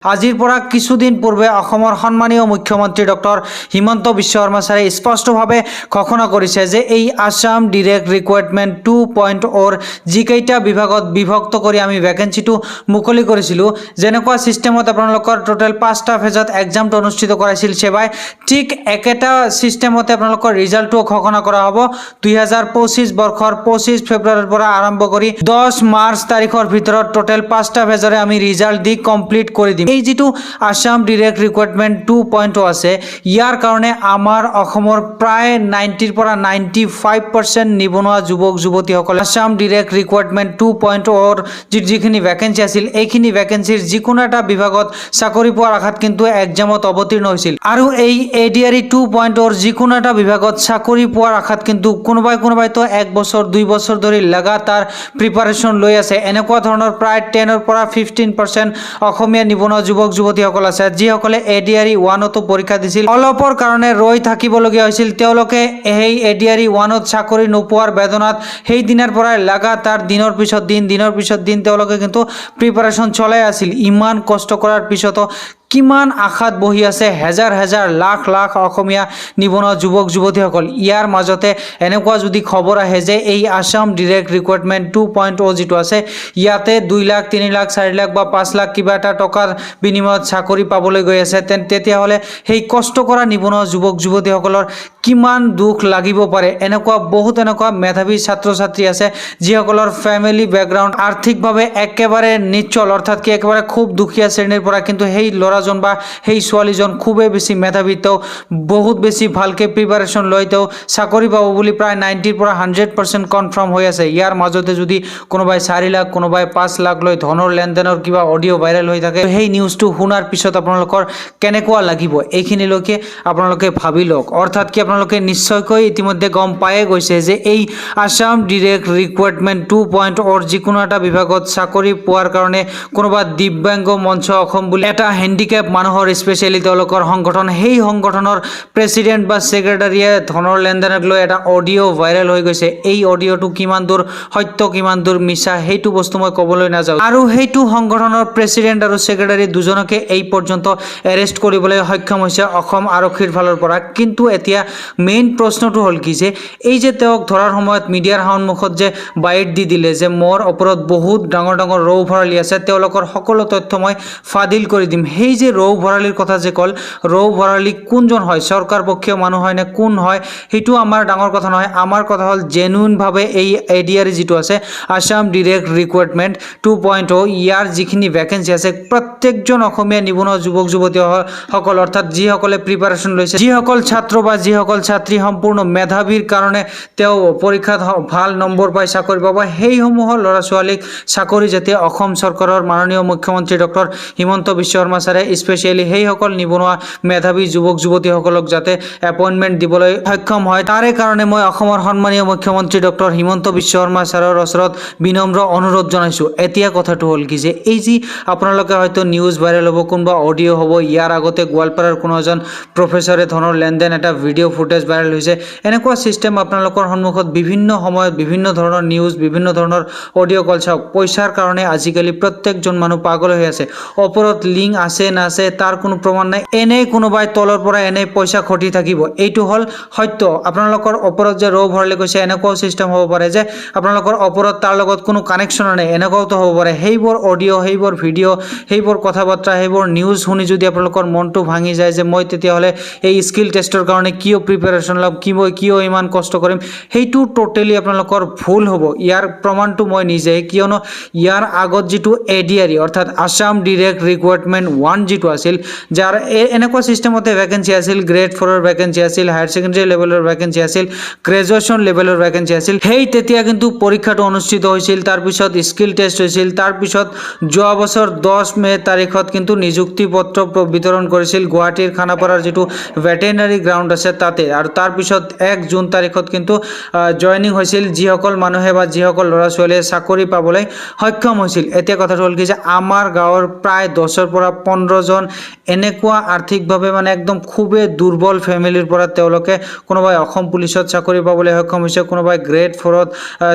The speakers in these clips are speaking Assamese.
আজিৰ পৰা কিছুদিন পূৰ্বে অসমৰ সন্মানীয় মুখ্যমন্ত্ৰী ডক্টৰ হিমন্ত বিশ্ব শৰ্মা ছাৰে স্পষ্টভাৱে ঘোষণা কৰিছে যে এই আসাম ডিৰেক্ট ৰিক্ৰুইটমেণ্ট 2.0 যিকেইটা বিভাগত বিভক্ত কৰি আমি ভেকেন্সিটো মুকলি কৰিছিলোঁ, যেনেকুৱা ছিষ্টেমত আপোনালোকৰ টোটেল 5টা ফেজত এক্সামটো অনুষ্ঠিত কৰাইছিল সেৱাই, ঠিক একেটা ছিষ্টেমতে আপোনালোকৰ ৰিজাল্টটো ঘোষণা কৰা হ'ব 2025 বৰ্ষৰ 25 ফেব্ৰুৱাৰীৰ পৰা আৰম্ভ কৰি 10 মাৰ্চ তাৰিখৰ ভিতৰত টোটেল 5টা ফেজৰে আমি ৰিজাল্ট দি কমপ্লিট কৰি দিম। এই যেটো আসাম ডিৰেক্ট ৰিক্ৰুইটমেণ্ট 2.0 আছে, ইয়াৰ কাৰণে আমাৰ অসমৰ প্ৰায় 90 পৰা 95% নিবনুৱা যুৱক যুৱতীসকল আসাম ডিৰেক্ট ৰিক্ৰুইটমেণ্ট 2.0 যিখিনি ভেকেন্সি আছিল, এইখিনি ভেকেন্সিৰ যিকোনো এটা বিভাগত চাকৰি পোৱাৰ আশাত কিন্তু এক্সামত অৱতীৰ্ণ হৈছিল। আৰু এই এডিআৰই 2.0 যিকোনো এটা বিভাগত চাকৰি পোৱাৰ আশাত কিন্তু কোনোবাইতো 1 বছৰ 2 বছৰ ধৰি লাগাতাৰ প্ৰিপাৰেশ্যন লৈ আছে। এনেকুৱা ধৰণৰ প্ৰায় 10 পৰা 15% অসমীয়া নিবনুৱা যুৱক যুৱতীসকল আছে যিসকলে এডিআৰই 1তো পৰীক্ষা দিছিল, অলপৰ কাৰণে ৰৈ থাকিবলগীয়া হৈছিল। তেওঁলোকে এই এডিআৰই 1ত চাকৰি নোপোৱাৰ বেদনাত সেই দিনৰ পৰাই লাগাতাৰ দিনৰ পিছত দিন তেওঁলোকে কিন্তু প্ৰিপাৰেশ্যন চলাই আছিল। ইমান কষ্ট কৰাৰ পিছতো কিমান আশাত বহি আছে হেজাৰ হেজাৰ লাখ লাখ অসমীয়া নিবনুৱা যুৱক যুৱতীসকল। ইয়াৰ মাজতে এনেকুৱা যদি খবৰ আহে যে এই আসাম ডিৰেক্ট ৰিক্ৰুইটমেণ্ট 2.0 যিটো আছে, ইয়াতে 2 লাখ 3 লাখ 4 লাখ বা 5 লাখ কিবা এটা টকাৰ বিনিময়ত চাকৰি পাবলৈ গৈ আছে, তেতিয়াহ'লে সেই কষ্ট কৰা নিবনুৱা যুৱক যুৱতীসকলৰ কিমান দুখ লাগিব পাৰে। বহুত এনেকুৱা মেধাৱী ছাত্ৰ ছাত্ৰী আছে যিসকলৰ ফেমিলি বেকগ্ৰাউণ্ড আৰ্থিকভাৱে একেবাৰে নিচ্ছল, অৰ্থাৎ কি একেবাৰে খুব দুখীয়া শ্ৰেণীৰ পৰা, কিন্তু সেই ল'ৰাজন বা সেই ছোৱালীজন খুবেই বেছি মেধাৱী, তেওঁ বহুত বেছি ভালকৈ প্ৰিপাৰেশ্যন লৈ তেওঁ চাকৰি পাব বুলি প্ৰায় 90 পৰা 100% কনফাৰ্ম হৈ আছে। ইয়াৰ মাজতে যদি কোনোবাই 4 লাখ কোনোবাই 5 লাখ লৈ ধনৰ লেনদেনৰ কিবা অডিঅ' ভাইৰেল হৈ থাকে, সেই নিউজটো শুনাৰ পিছত আপোনালোকৰ কেনেকুৱা লাগিব এইখিনিলৈকে আপোনালোকে ভাবি লওক। অৰ্থাৎ কি আপোনালোকে নিশ্চয়কৈ ইতিমধ্যে গম পায়ে গৈছে যে এই আসাম ডিৰেক্ট ৰিক্ৰুইটমেণ্ট 2.0 যিকোনো এটা বিভাগত চাকৰি পোৱাৰ কাৰণে কোনোবা দিব্যাংগ মঞ্চ অসম বুলি এটা হেণ্ডিকেপ মানুহৰ স্পেচিয়েলি তেওঁলোকৰ সংগঠন, সেই সংগঠনৰ প্ৰেচিডেণ্ট বা ছেক্ৰেটাৰীয়ে ধনৰ লেনদেনক লৈ এটা অডিঅ' ভাইৰেল হৈ গৈছে। এই অডিঅ'টো কিমান দূৰ সত্য কিমান দূৰ মিছা সেইটো বস্তু মই ক'বলৈ নাযাওঁ। আৰু সেইটো সংগঠনৰ প্ৰেচিডেণ্ট আৰু ছেক্ৰেটাৰী দুজনকে এই পৰ্যন্ত এৰেষ্ট কৰিবলৈ সক্ষম হৈছে অসম আৰক্ষীৰ ফালৰ পৰা। কিন্তু এতিয়া মেইন প্ৰশ্নটো হ'ল কি যে এই যে তেওঁক ধৰাৰ সময়ত মিডিয়াৰ সন্মুখত যে বাইট দি দিলে যে মোৰ ওপৰত বহুত ডাঙৰ ডাঙৰ ৰৌ ভৰালী আছে, তেওঁলোকৰ সকলো তথ্য মই ফাদিল কৰি দিম। সেই যে ৰৌ ভৰালীৰ কথা যে ক'ল, ৰৌ ভৰালী কোনজন হয়, চৰকাৰ পক্ষীয় মানুহ হয় নে কোন হয়, সেইটো আমাৰ ডাঙৰ কথা নহয়। আমাৰ কথা হ'ল জেনুইনভাৱে এই এডিআৰই যিটো আছে আসাম ডিৰেক্ট ৰিক্ৰুইটমেণ্ট 2.0, ইয়াৰ যিখিনি ভেকেন্সি আছে প্ৰত্যেকজন অসমীয়া নিবনুৱা যুৱক যুৱতীসকল, অৰ্থাৎ যিসকলে প্ৰিপাৰেশ্যন লৈছে, যিসকল ছাত্ৰ বা যিসকল ছাত্ৰী সম্পূৰ্ণ মেধাৱীৰ কাৰণে তেওঁ পৰীক্ষাত ভাল নম্বৰ পাই চাকৰি পাব, সেইসমূহৰ ল'ৰা ছোৱালীক চাকৰি যাতে অসম চৰকাৰৰ মাননীয় মুখ্যমন্ত্ৰী ডক্টৰ হিমন্ত বিশ্ব শৰ্মা ছাৰে স্পেচিয়েলি সেইসকল নিবনুৱা মেধাৱী যুৱক যুৱতীসকলক যাতে এপইণ্টমেণ্ট দিবলৈ সক্ষম হয়, তাৰে কাৰণে মই অসমৰ সন্মানীয় মুখ্যমন্ত্ৰী ডক্টৰ হিমন্ত বিশ্ব শৰ্মা ছাৰৰ ওচৰত বিনম্ৰ অনুৰোধ জনাইছোঁ। এতিয়া কথাটো হ'ল কি যে এই যি আপোনালোকে হয়তো নিউজ ভাইৰেল হ'ব, কোনোবা অডিঅ' হ'ব, ইয়াৰ আগতে গোৱালপাৰাৰ কোনো এজন প্ৰফেচৰে ধনৰ লেনদেন এটা ভিডিঅ' ফুটেজ ভাইৰেল হৈছে, এনেকুৱা ছিষ্টেম আপোনালোকৰ সন্মুখত বিভিন্ন সময়ত বিভিন্ন ধৰণৰ নিউজ বিভিন্ন ধৰণৰ অডিঅ' কল চাওক। পইচাৰ কাৰণে আজিকালি প্ৰত্যেকজন মানুহ পাগল হৈ আছে। ওপৰত লিংক আছে নাছে তাৰ কোনো প্ৰমাণ নাই, এনেই কোনোবাই তলৰ পৰা এনেই পইচা ঘটি থাকিব, এইটো হ'ল সত্য। আপোনালোকৰ ওপৰত যে ৰৌ ভৰালী কৈছে, এনেকুৱাও ছিষ্টেম হ'ব পাৰে যে আপোনালোকৰ ওপৰত তাৰ লগত কোনো কানেকশ্যন নাই, এনেকুৱাওতো হ'ব পাৰে। সেইবোৰ অডিঅ' সেইবোৰ ভিডিঅ' সেইবোৰ কথা বাৰ্তা সেইবোৰ নিউজ শুনি যদি আপোনালোকৰ মনটো ভাঙি যায় যে মই তেতিয়াহ'লে এই স্কিল টেষ্টৰ কাৰণে কিয় প্ৰিপাৰেশ্যন ল'ম, কিয় ইমান কষ্ট কৰিম, সেইটো টোটেলি আপোনালোকৰ ভুল হ'ব। ইয়াৰ প্ৰমাণটো মই নিজেই, কিয়নো ইয়াৰ আগত যিটো এডিআৰই অৰ্থাৎ আসাম ডিৰেক্ট ৰিক্ৰুইটমেণ্ট 1 যিটো আছিল, যাৰ এনেকুৱা ছিষ্টেমতে ভেকেন্সি আছিল, গ্ৰেড 4ৰ ভেকেন্সি আছিল, হায়াৰ ছেকেণ্ডেৰী লেভেলৰ ভেকেন্সি আছিল, গ্ৰেজুৱেশ্যন লেভেলৰ ভেকেন্সি আছিল, সেই তেতিয়া কিন্তু পৰীক্ষাটো অনুষ্ঠিত হৈছিল, তাৰপিছত স্কিল টেষ্ট হৈছিল, তাৰপিছত যোৱা বছৰ 10 মে তাৰিখত কিন্তু নিযুক্তি পত্ৰ বিতৰণ কৰিছিল গুৱাহাটীৰ খানাপাৰাৰ যিটো ভেটেৰিনাৰী গ্ৰাউণ্ড আছে তাতে, আৰু তাৰপিছত 1 জুন তাৰিখত কিন্তু জইনিং হৈছিল যিসকল মানুহে বা যিসকল ল'ৰা ছোৱালীয়ে চাকৰি পাবলৈ সক্ষম হৈছিল। এতিয়া কথাটো হ'ল কি যে আমাৰ গাঁৱৰ প্ৰায় 10ৰ পৰা 15জন এনেকুৱা আৰ্থিকভাৱে মানে একদম খুবেই দুৰ্বল ফেমিলিৰ পৰা তেওঁলোকে কোনোবাই অসম পুলিচত চাকৰি পাবলৈ সক্ষম হৈছে, কোনোবাই গ্ৰেড 4ত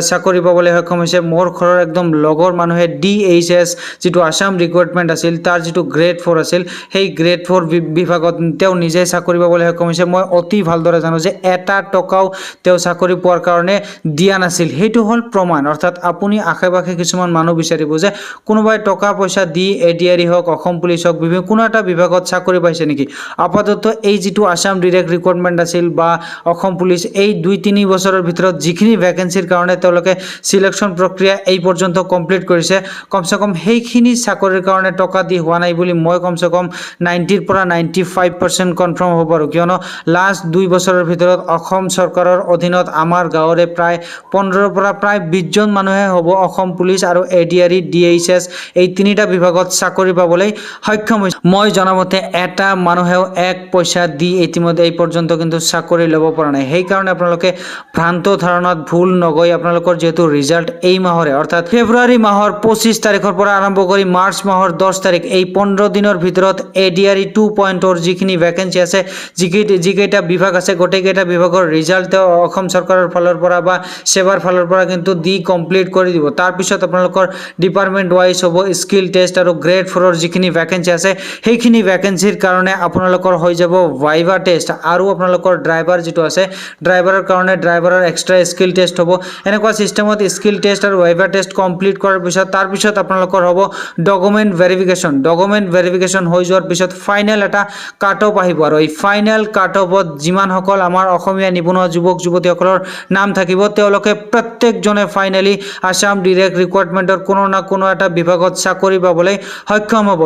চাকৰি পাবলৈ সক্ষম হৈছে। মোৰ ঘৰৰ একদম লগৰ মানুহে DHS যিটো আছাম ৰিক্ৰুইটমেণ্ট আছিল তাৰ যিটো গ্ৰেড 4 আছিল সেই গ্ৰেড 4 বিভাগত তেওঁ নিজে চাকৰি পাবলৈ সক্ষম হৈছে। মই অতি ভালদৰে জানো যে এটা টকাও তেওঁ চাকৰি পোৱাৰ কাৰণে দিয়া নাছিল। সেইটো হ'ল প্ৰমাণ। অৰ্থাৎ আপুনি আশে-পাশে কিছুমান মানুহ বিচাৰিব যে কোনোবাই টকা পইচা দি ADRE হওক, অসম পুলিচ হওক, কোনো এটা বিভাগত চাকৰি পাইছে নেকি? আপাতত এই যিটো আছাম ডিৰেক্ট ৰিক্ৰুইটমেণ্ট আছিল বা অসম পুলিচ, এই 2-3 বছৰৰ ভিতৰত যিখিনি ভেকেঞ্চিৰ কাৰণে তেওঁলোকে সিলেকশ্যন প্ৰক্ৰিয়া এই পৰ্যন্ত কমপ্লিট কৰিছে, কমচে কম সেইখিনি চাকৰিৰ কাৰণে টকা দি হোৱা নাই বুলি মই কমচে কম 90ৰ পৰা 95% কনফাৰ্ম হ'ব পাৰোঁ। কিয়নো লাষ্ট 2 বছৰৰ ভিতৰত অসম চৰকাৰৰ অধীনত আমাৰ গাঁৱৰে প্ৰায় 15ৰ পৰা প্ৰায় 20 জন মানুহে হ'ব অসম পুলিচ আৰু ADRE DHS এই তিনিটা বিভাগত চাকৰি পাবলৈ সক্ষম হৈছে। মই জনামতে এটা মানুহেও 1 পইচা দি ইতিমধ্যে এই পৰ্যন্ত কিন্তু চাকৰি ল'ব পৰা নাই। সেইকাৰণে আপোনালোকে ভ্ৰান্ত ধাৰণাত ভুল নগৈ আপোনালোকৰ যিহেতু ৰিজাল্ট এই মাহৰে অৰ্থাৎ ফেব্ৰুৱাৰী মাহৰ 25 তাৰিখৰ পৰা আৰম্ভ কৰি মাৰ্চ মাহৰ 10 তাৰিখ এই 15 দিনৰ ভিতৰত ADRE 2.0 যিখিনি ভেকেঞ্চি আছে, যিকেইটা বিভাগ আছে, গোটেইকেইটা বিভাগৰ ৰিজাল্ট অসম চৰকাৰৰ ফালৰ পৰা বা সেৱাৰ ফালৰ পৰা কিন্তু দি কমপ্লিট কৰি দিব। তাৰপিছত আপোনালোকৰ ডিপাৰ্টমেণ্ট ৱাইজ হ'ব স্কিল টেষ্ট আৰু গ্ৰেড 4ৰ যিখিনি ভেকেঞ্চি আছে সেইখিনি ভেকেঞ্চিৰ কাৰণে আপোনালোকৰ হৈ যাব ভাইভা টেষ্ট আৰু আপোনালোকৰ ড্ৰাইভাৰ যিটো আছে ড্ৰাইভাৰৰ কাৰণে ড্ৰাইভাৰৰ এক্সট্ৰা স্কিল টেষ্ট হ'ব। এনেকুৱা চিষ্টেমত স্কিল টেষ্ট আৰু ভাইভা টেষ্ট কমপ্লিট কৰাৰ পিছত তাৰপিছত আপোনালোকৰ হ'ব ডকুমেণ্ট ভেৰিফিকেশ্যন। ডকুমেণ্ট ভেৰিফিকেশ্যন হৈ যোৱাৰ পিছত ফাইনেল এটা কাট অফ আহিব আৰু এই ফাইনেল কাট অফত যিমানসকল আমাৰ অসমীয়া নিবনুৱা যুৱক যুৱতীসকলৰ নাম থাকিব তেওঁলোকে প্ৰত্যেকজনে ফাইনেলি আছাম ডিৰেক্ট ৰিক্ৰুইটমেণ্টৰ কোনো না কোনো এটা বিভাগত চাকৰি পাবলৈ সক্ষম হ'ব।